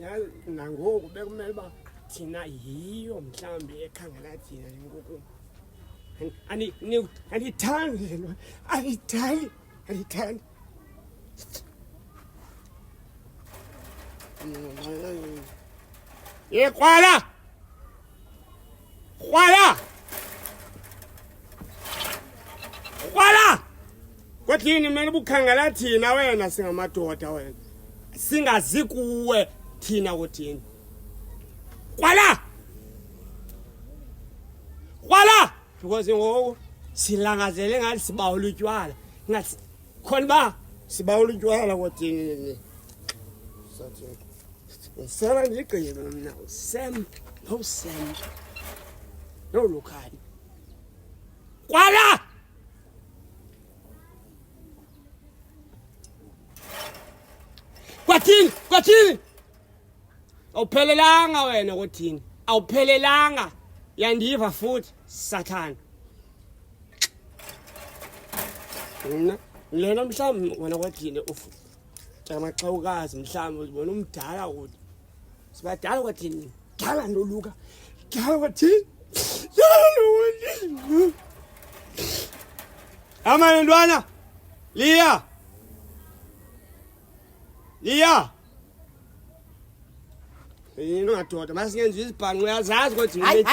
yazi nangoku bekumele ba thina yiyo mhlambi ekhangela thina inkukhu anithandi lento anithandi kwala kwathini mele bukhangela thina wena singamadoda wena singazi kuwe thina kuthini kwala because ngoku silangazele ngathi sibawula utywala ngathi khona ba sibawula utywala kuthini sathi sala ndigqibe mina Sam no Lukhani kwala kwathini awuphelelanga wena kuthini awuphelelanga yandiva futhi Sathana lena mhlawumbe wena kwathini amaxhawukazi mhlawumbe uzibona umdala ukuthi sibadala kwathini dala noluka dala kwathini amanye ntwana Liya yini ngadoda masingenza izibhanqo uyazazi ukuthi hayi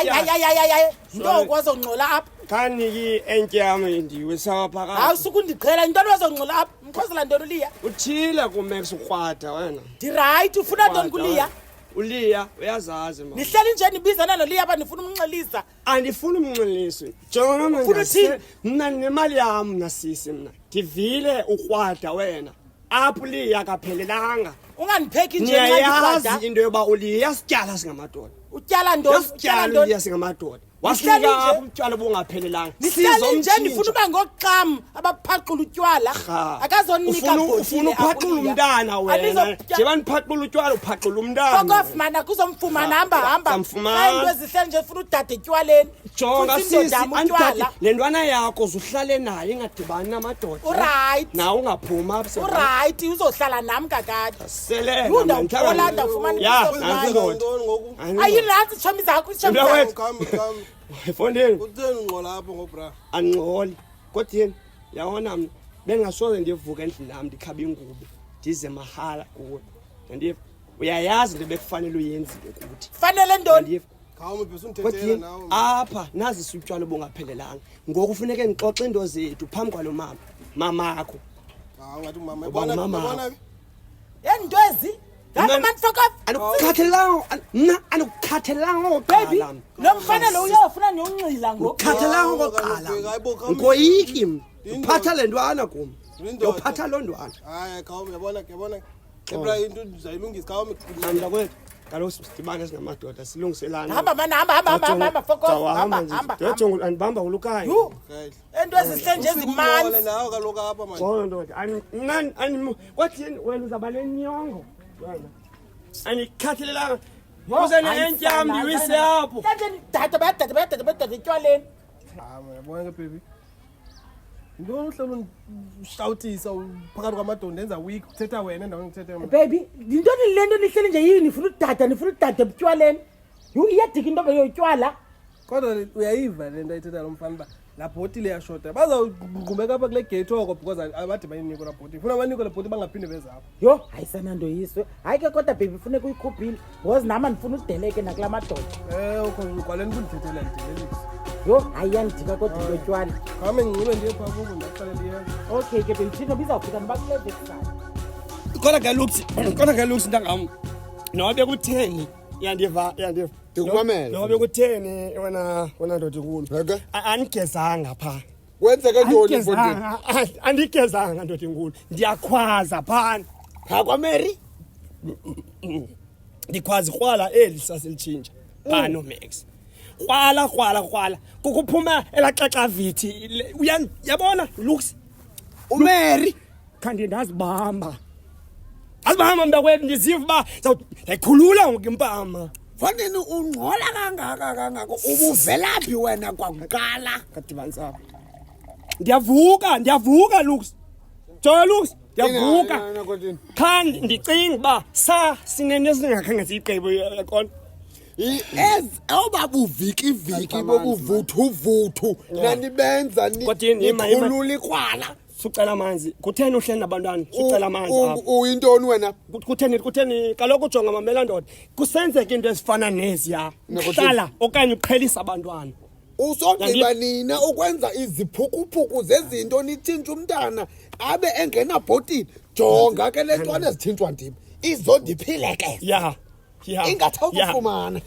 into okwazi ungcola apha kaniki entyama ndiwe sawaphakathi awusuku ndiqhela into ozongcola apha mkhosela ntoni uLiya uthile kuMax ukrwada wena right ufuna ntoni kuLiya uLiya uyazazi mama nihleli nje nibizana noLiya aba nifuna umnxelisa andifuna umnxeliso jonga manje mina nemali yami nasisi mina ndivile ukrwada wena apho Liya kaphelelanga unganipheki nje nxa ndiyazi into yoba uLiya sityala singamadoda utyala ntoni utyala Liya singamadoda wasika utywala bungaphelelanga sizo nje nifuna uba ngoqam abaphaqula utywala akazonika ufuna uphaqula umntana wena njengoba niphaqula utywala uphaqula umntana fuck off mana kuzomfumana hamba into ezihle nje ufuna udade etywaleni jonga sisi le ntwana yakho uzuhlale naye ingadibani namadoda right na ungaphuma apha right uzohlala nami kakade sele ndawulanda ufumana ayilati chomi zakho Fondeni utheni ungcola apho ngobra angcoli kodwa yabona mina bengasoze ndivuka endlini nami ndikhaba ingubo ndize mahala kuwe ndive uyayazi into bekufanele uyenzile ukuthi fanele ntoni khawume bese unithethela nawe apha nazi isutywala bongaphelelanga ngoku kufuneka ngixoxe into zethu phambi kwalo mamakho ngathi umama yabona yento ezi Anukhathelanga baby lo mfanele uyafuna niyonxila ukhathelanga oqala ngoyiki uphatha le ntwana kum uphatha lo ntwana hayi khawume yabona ebra into uzayilungisa khawume manje kwethu kaloku sidibane singamadoda silungiselana hamba focus hamba ndojonga andibamba ulukayi ento ezihle nje ezimanzi nawe kaloku apha manje ndoda ani wathini wena uzaba lenyongo wena anikhathelelanga uzene entyama ndiwise apho dada etywaleni yabona ke baby ntoni uhlelo ushawutisa phakathi kwamadoda ndenza week uthetha wena endaweni ngithethe baby yintoni le nto nihleli nje yini nifuna udada ebutywaleni iyadika into beyotywala kodwa uyayiva le nto ayithetha lo mfana uba laa bhoti le yashota bazawungqubeka apha kule gate oko because abade bayiniko laa bhoti ifuna abaniko laa bhoti bangaphinde bezapho yho hayisananto yiswe hayi ke kodwa baby funeka uyikhuphile because nama ndifuna udeleke nakula madoda kwaleni kundithethela ndidelelisa yho hayi yandika kodwa into yotywala khawume nginxibe ndiye phaa kubo ndakufanele iyazi okay ke baby thina bizawufika ndibakuleve kusana kodwa ke looks ntangam nobe kutheni yandiva ndikumamela nobe kutheni wena ndoda inkulu anigezanga phaa wenzeke ntoni mfondini andigezanga ndoda inkulu ndiyakhwaza phana kwaMary ndikhwazi krwala eli saselitshintsha pano Max krwala kukuphuma elaxaxavithi yabona looks uMary kanti ndazibamba mntakwethu ndiziva uba ndayikhulula ngoku impama mfondini ungcola kangaka ubuvelaphi wena kwakuqala kadibanisa apha ndiyavuka looks jonga looks ndiyavuka qha ndicinga uba sinento esingakhange siyigqibo yakona awuba buviki bobuvuthu nanibenza nikhulula ikrwala sucela amanzi kutheni uhleli nabantwana sucela amanzi apha uyintoni wena kutheni kaloku ujonga mamela ndoda kusenzeka into ezifana neziya hlala okanye uqhelisa abantwana usogqiba nina ukwenza iziphukuphuku zezinto nitshintsha umntana abe engenabhotini jonga ke le ntwana ezithintshwa ndim izondiphilekeza ya ingathi awukufumana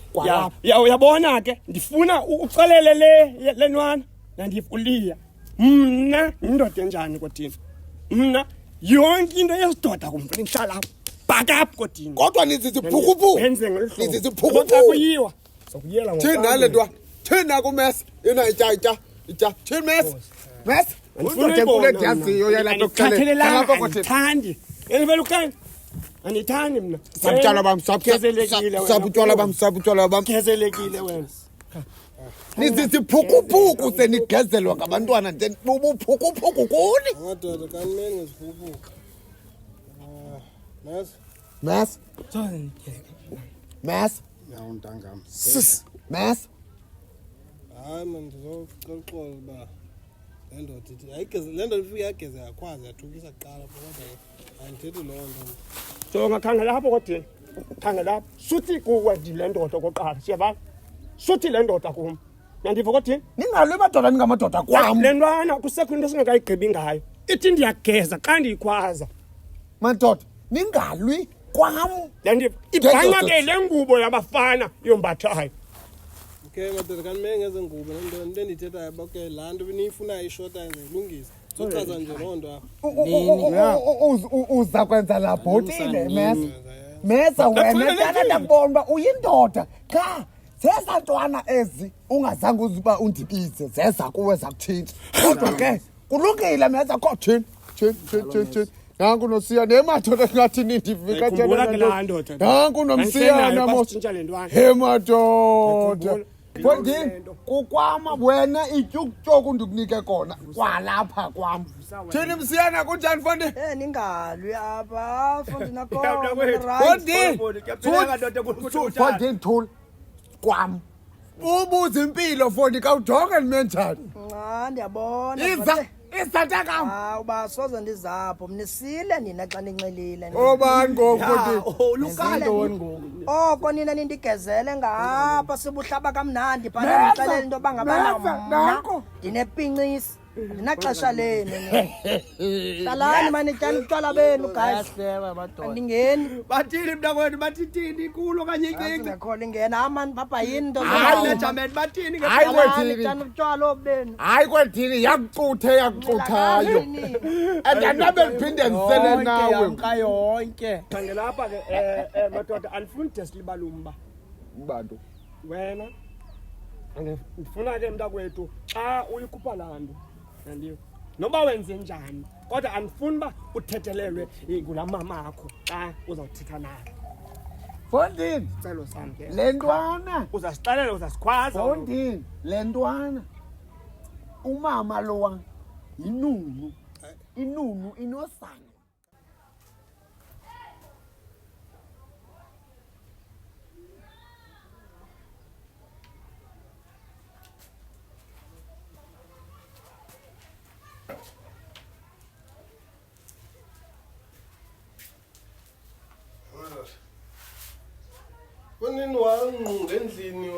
uyabona ke ndifuna uxelele le ntwana nandifuliya mna yindoda enjani kodini mna yonke into yesidoda kumfuna ngihlala backup kodini kodwa niziziphukuphuku wenze ngolu hlobo niziziphukuphuku xa kuyiwa sokuyela thini nale ntwana thina kumesa yena itya thini mesa undoda enkulu endiyaziyo yena ndikhathelelanga andithandi elivela ukani andithandi mna sabutywala bam gezelekile wena niziziphukuphuku senigezelwa ngabantwana bubuphukuphuku kuni Madoda kanimeni ngeziphukuphuku. Mas Yawuntangam. Mas Hayi man ndizocela uxolo uba le ndoda ithi ayigeze le ndoda ifike yageze yakwazi yathukisa kuqala kodwa andithethi loo nto. jonga khangela apho kodini khangela apho suthi kuwe le ndoda okoqala siyabala suthi le ndoda kum yandiva kodini ningalwe madoda ningamadoda kwam le ntwana kusekho into esingakayigqibi ngayo ithi ndiyageza xa ndiyikhwaza madoda ningalwi kwam yandiva ibhanya ke le ngubo yabafana yombathayo Okay madoda kanimeni ngeze ngubo le nto endithethayo okay laa nto niyifunayo ishota yenze ilungise zochaza nje loo nto uza kwenza la bhotile mesa wena tata ndakubona uba uyindoda qha zeza ntwana ezi ungazange uziba undibize zeza kuwe zakutshintsha kodwa ke kulungile mesa kho thini nanku nosiya nemadoda ngathi nindivika nanku nomsiyana madoda Fondini kukwama wena ityukutyuku ndikunike kona kwalapha kwam thini msiyana kunjani Fondini ningalwi apha Fondini akho Fondini thula kwam ubuza impilo Fondini kawujonge nimenjani ndiyabona isatakam uba soze ndizapho mnisile nina xa ninxilile obani ngoku oko nina nindigezele ngapha sibuhlaba kamnandi phana ndixelele into yoba ngabana mna ndinepincisi ndinaxesha lenu hlalani manityani utywala benu guys andingeni bathini mntakwethu bathithini ikulo kanye incinci khona ingena amani papa yini into nejameni bathini ngetyani utywala obenu hayi kwethini yakucuthayo andanabe liphinde ndisele nawe yonke khangela apha ke madoda andifuni de silibalumba bantu wena ndifuna ke mntakwethu xa uyikhupha laa nto yandiyo noba wenze njani kodwa andifuni uba uthethelelwe ngulaa mama akho xa uzawuthetha naye Fondini sicelo sam ke le ntwana uzasixelela uzasikhwaza Fondini le ntwana umama lowa inunu inosana Fondini wangqunga endlini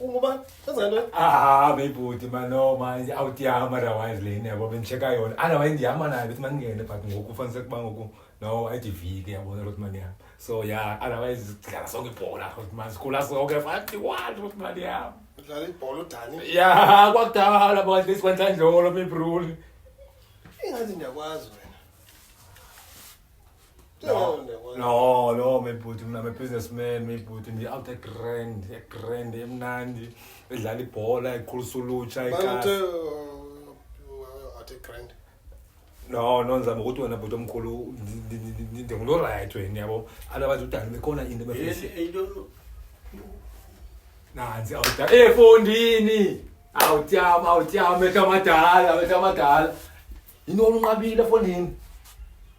ukuba ezanto mebhuti mano manje awutiyama otherwise leni yabo bendicheka yona otherwise ndihamba nayo bethi mandingene but ngoku ufanise kuba ngoku no ayidivike yabona ukuthi mani yam so yeah otherwise sidlala sonke ibhola ukuthi manje sikhula sonke futhi what ukuthi mani yam udlala ibhola udani ya kwakudala but lesikwanhlandlolo mebruli ingathi ndiyakwazi wena no mebhuti mina businessman mebhuti ndi-out grand emnandi edlala ibhola iqhulisa ulutsha ikasi no ndizama ukuthi wena bhuti omkhulu ndingulo right wena yabo otherwise udani bekhona into nansi Fondini awutyama metha amadala yintoni unqabile Fondini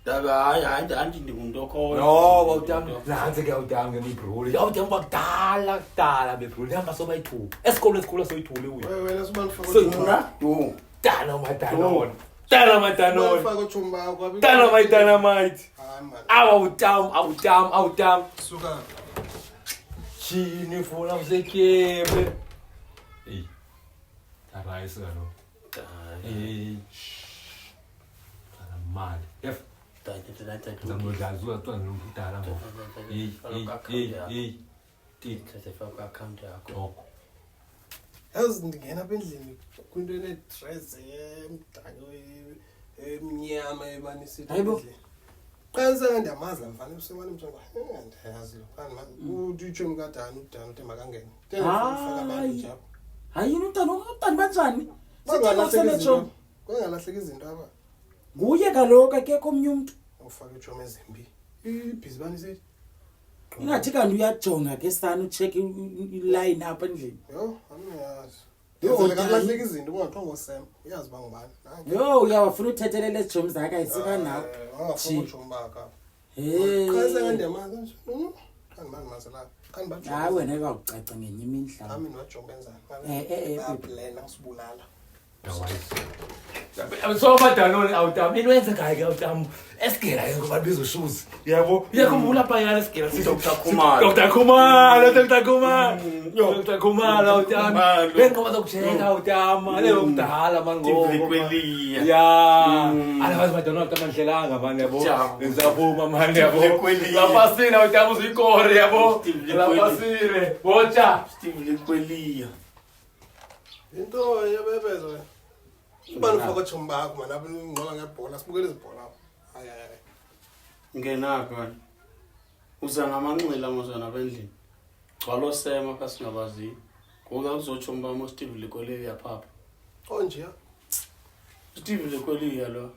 hayi andingumuntu okhoyo. No, awutam. Nansi ke awutam ke mibruli. Awutam bakudala bebruli. Hamba sobayithu. Esikhulu soyithule uya. wena sibani faka Soyithula? Do. Dana madanon. Dana madanon. faka uthumba kwabi Dana my dynamite. hayi man Awutam. suka Chini funa usekepe. Hey. Tarayisa lo. Hey. Kana mali. Yef. Zamodazua tu anokudala ngo. Hey. Faka account yakho. yazi ndingena apha endlini kwinto enedress emdaka emnyama ebanisithi Hayibo. qiniseka ndiyamazi la mfana usemane mthomba ndiyayazi lo kanti uthi utshomi kadani udani uthi makangene faka abantu jabo hayi yini utani banjani kwangalahleka izinto apha nguye kaloku akekho omnye umntu ufake utshomi ezimbi ibhizi banisithi ingathi kanti uyajonga ke sana utshekhe iline apha endlini yo andiyazi Yo, kalahleka izinto kungathiwa ngosem uyazi uba ngubani yo uyawafuna uthethelela ezi jomi zakhe ayisika nawe angafuna utshomi bakho Hey. qiniseka ndiyamazi kanti mani masela kanti bajonge hayi wena kwakucaca ngenye imihla nami ndiwajonge enzani baplena usibulala So madanoni awutam. Inwenze kayi ke awutam. Esigela ke ngoba bizo shoes. Yabo. Uyakhumbula phayana esigela sithi Dr. Khumalo. Dr. Khumalo awutam. Lengoba zokucheka awutam. Le umdala mango. Kweliya. Ya. Alabazi madanoni awutam ndlelanga manje yabo. Jabu. Ngizaphuma manje yabo. Kweliya. Lapha sina awutam uzikore yabo. Lapha sire. Bocha. Steve Likweliya. into yebebezo wena ubani ufaka utshomi bakho mani apha ngqola ngebhola sibukele izibhola hayi Ngenapha manje. Uza ngamanxila mozana bendlini. Gcwalo sema apha singabaziyo. Ngoba uzochomba mo Steve Likweliya phapha. onje Steve Likweliya lo.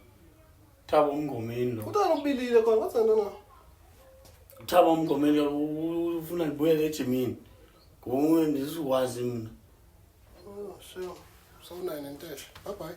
Thabo umngomeni lo. utana ubilile khona wathi ntona Thabo umngomeni lo ufuna ngibuyele ejimini. Ngoba ndizikwazi mina. sure so nine and dash bye bye